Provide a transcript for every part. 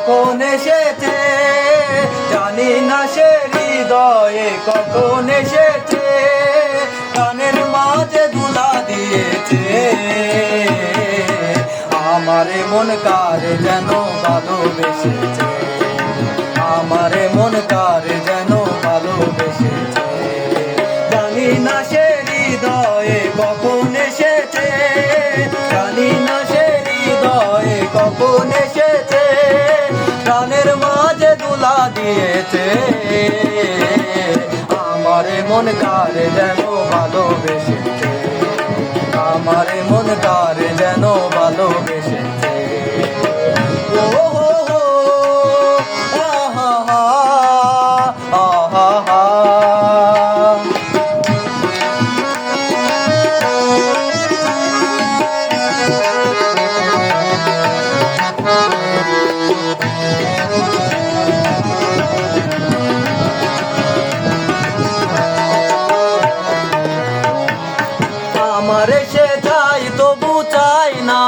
কখন এসেছে, জানি না সে হৃদয়ে কখন এসেছে, গানের মাঝে দুলা দিয়েছে। আমারে মন কারে যেন ভালোবেসেছে, আমারে মন কারে যেন ভালোবেসেছে। জানি না সে হৃদয়ে কখন এসেছে, জানি না সে হৃদয়ে কখন এসেছে, প্রাণের মাঝে দুলা দিয়েছে। আমারে মন কারে যেন ভালোবেসেছে, আমারে মন কারে যেন ভালোবেসেছে। ও হো হো আহা হা আহা হা। আমারে সে চাই তবু চাই না,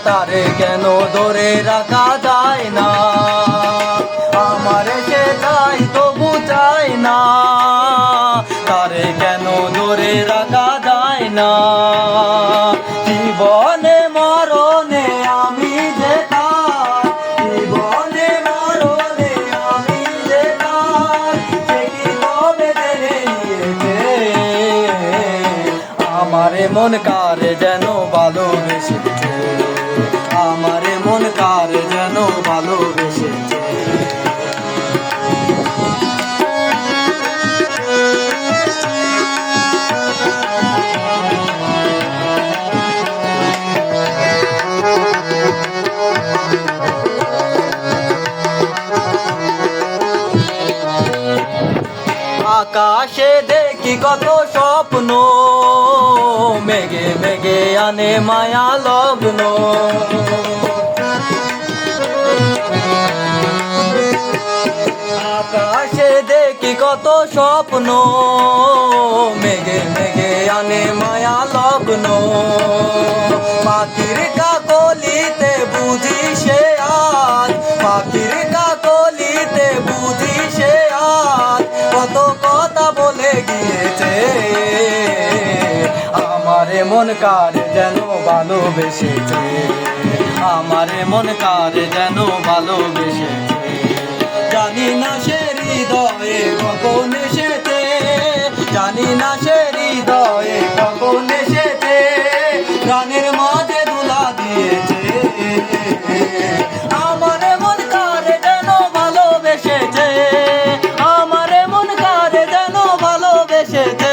তারে কেন ধরে রাখা যায় না। আমারে সে চাই তবু চাই না, তারে কেন ধরে রাখা যায় না। জীবনে মরণে আমি যে তার, জীবনে মরণে আমি যে তার, সেই তবে জেনে নিয়েছে। আমারে মন কারে যেন ভালোবেসেছে, আমারে মন কারে যেন ভালোবেসেছে। আকাশে দেখি কত স্বপ্ন, মেঘে মেঘে আনে মায়া লগ্ন। আকাশে দেখি কত স্বপ্ন, মেঘে মেঘে আনে মায়া লগ্ন। পাখির কাকলিতে বুঝি সে আজ, পাখির কাকলিতে বুঝি সে আজ কত কথা বলে গিয়েছে। আমারে মন কারে যেন ভালোবেসেছে, আমারে মন কারে যেন ভালোবেসেছে। জানি না সে হৃদয়ে কখন এসেছে, জানি না সে হৃদয়ে কখন এসেছে, গানের মাঝে দুলা দিয়েছে। আমারে মন কারে যেন ভালোবেসেছে, আমারে মন কারে যেন ভালোবেসেছে।